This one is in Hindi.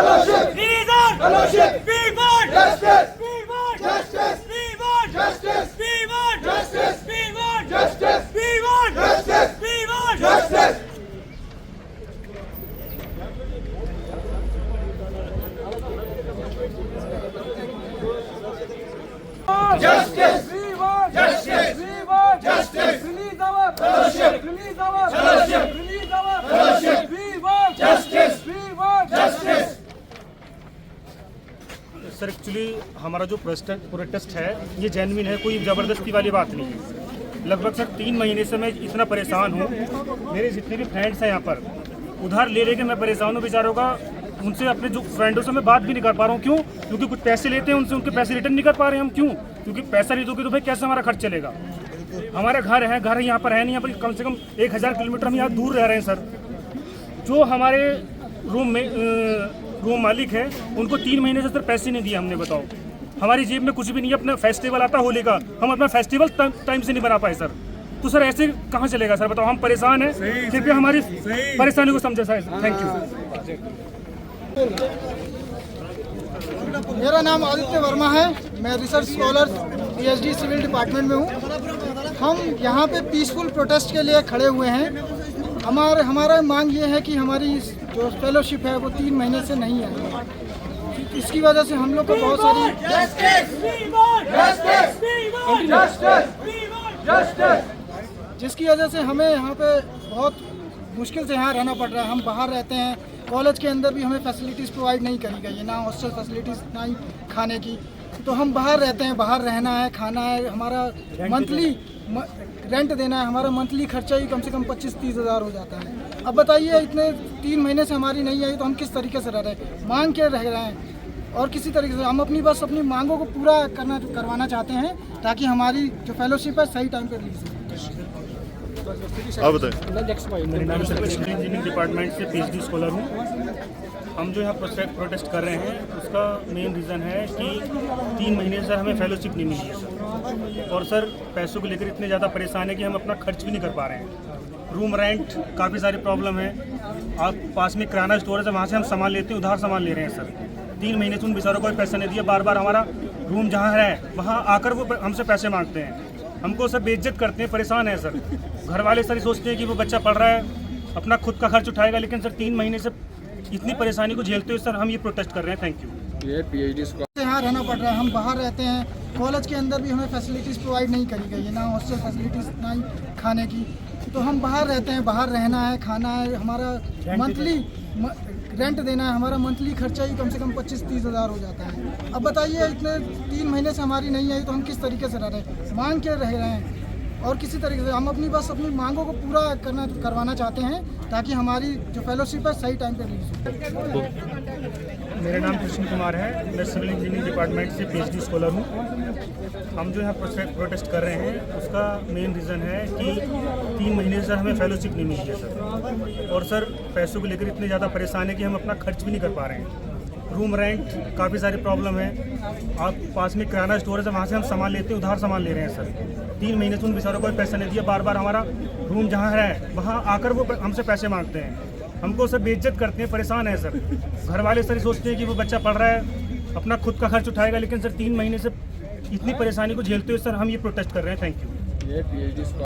Fellowship. Reason. Fellowship. We want Justice. We want Justice. We want Justice. We want Justice. We want Justice. We want Justice. We want Justice. Justice. We want Justice. We want Justice. Release our Fellowship. Release our Fellowship. Release our Fellowship. We want Justice. We want Justice. Sir actually हमारा जो प्रोटेस्ट है ये जेन्युइन है, कोई ज़बरदस्ती वाली बात नहीं है। लगभग सर 3 महीने से मैं इतना परेशान हूँ। मेरे जितने भी फ्रेंड्स हैं यहाँ पर उधार ले के मैं परेशान हूँ बेचारों का। उनसे अपने जो फ्रेंडों से मैं बात भी नहीं कर पा रहा हूँ। क्यों? क्योंकि कुछ पैसे लेते हैं उनसे, उनके पैसे रिटर्न नहीं कर पा रहे हैं हम। क्यों? क्योंकि पैसा नहीं दोगे तो भाई कैसे हमारा खर्च चलेगा। हमारे घर यहाँ पर है नहीं, यहाँ पर कम से कम 1000 किलोमीटर हम यहाँ दूर रह रहे हैं सर। जो हमारे रूम मालिक है उनको 3 महीने से सर पैसे नहीं दिए हमने। बताओ, हमारी जेब में कुछ भी नहीं है। अपना फेस्टिवल आता होली का, हम अपना फेस्टिवल टाइम से नहीं बना पाए सर। तो सर ऐसे कहाँ चलेगा सर? बताओ, हम परेशान हैं, कृपया हमारी परेशानी को समझे सर। Thank you. मेरा नाम आदित्य वर्मा है, मैं research scholar PhD civil department में हूँ। हम यहाँ पे पीसफुल प्रोटेस्ट के लिए खड़े हुए हैं। हमारा मांग ये है कि हमारी जो फेलोशिप है वो 3 महीने से नहीं है। इसकी वजह से हम लोग को बहुत सारी जिसकी वजह से हमें यहाँ पे बहुत मुश्किल से यहाँ रहना पड़ रहा है। हम बाहर रहते हैं, कॉलेज के अंदर भी हमें फैसिलिटीज़ प्रोवाइड नहीं करी गई है, ना हॉस्टल फैसिलिटीज़ ना ही खाने की। तो हम बाहर रहते हैं, बाहर रहना है, खाना है, हमारा मंथली रेंट देना है, हमारा मंथली खर्चा ही कम से कम 25-30 हज़ार हो जाता है। अब बताइए, इतने 3 महीने से हमारी नहीं आई तो हम किस तरीके से रह रहे हैं? मांग के रह रहे हैं और किसी तरीके से हम अपनी मांगों को पूरा करवाना चाहते हैं ताकि हमारी जो फेलोशिप है सही टाइम पर रिलीज हो। आप बताएं। मेरा नाम सर इंजीनियरिंग डिपार्टमेंट से PhD स्कॉलर हूँ। हम जो यहाँ प्रोटेस्ट कर रहे हैं उसका मेन रीज़न है कि 3 महीने से हमें फेलोशिप नहीं मिली है सर। और सर पैसों को लेकर इतने ज़्यादा परेशान है कि हम अपना खर्च भी नहीं कर पा रहे हैं। रूम रेंट काफ़ी सारी प्रॉब्लम है। आप पास में किराना स्टोर है, वहाँ से हम सामान लेते हैं, उधार सामान ले रहे हैं सर। 3 महीने से उन बेचारों को कोई पैसा नहीं दिया। बार बार हमारा रूम जहाँ है वहाँ आकर वो हमसे पैसे मांगते हैं। हमको सब बेइज्जत करते हैं, परेशान है सर। घर वाले सर सोचते हैं कि वो बच्चा पढ़ रहा है, अपना खुद का खर्च उठाएगा, लेकिन सर 3 महीने से इतनी परेशानी को झेलते हुए सर हम ये प्रोटेस्ट कर रहे हैं। Thank you. ये PhD यहाँ रहना पड़ रहा है, हम बाहर रहते हैं, कॉलेज के अंदर भी हमें फैसिलिटीज़ प्रोवाइड नहीं करी गई है, ना हॉस्टल फैसिलिटीज़ ना ही खाने की। तो हम बाहर रहते हैं, बाहर रहना है, खाना है, हमारा मंथली रेंट देना है, हमारा मंथली खर्चा ही कम से कम 25-30 हज़ार हो जाता है। अब बताइए, इतने 3 महीने से हमारी नहीं आई तो हम किस तरीके से रह रहे हैं? मांग के रह रहे हैं और किसी तरीके से हम अपनी मांगों को पूरा करवाना चाहते हैं ताकि हमारी जो फेलोशिप है सही टाइम पे रिलीज हो। मेरा नाम कृष्ण कुमार है, मैं सिविल इंजीनियरिंग डिपार्टमेंट से PhD स्कॉलर हूँ। हम जो यहाँ प्रोटेस्ट कर रहे हैं उसका मेन रीज़न है कि 3 महीने से हमें फेलोशिप नहीं मिली है सर। और सर पैसों को लेकर इतने ज़्यादा परेशान है कि हम अपना खर्च भी नहीं कर पा रहे हैं। रूम रेंट काफ़ी सारी प्रॉब्लम है। आप पास में किराना स्टोर है, वहाँ से हम सामान लेते हैं, उधार सामान ले रहे हैं सर। 3 महीने से उन बेचारों को कोई पैसा नहीं दिया। बार बार हमारा रूम जहाँ है वहाँ आकर वो हमसे पैसे मांगते हैं। हमको सब बेइज्जत करते हैं, परेशान है सर। घर वाले सर सोचते हैं कि वो बच्चा पढ़ रहा है, अपना खुद का खर्च उठाएगा, लेकिन सर 3 महीने से इतनी परेशानी को झेलते हुए सर हम ये प्रोटेस्ट कर रहे हैं। Thank you.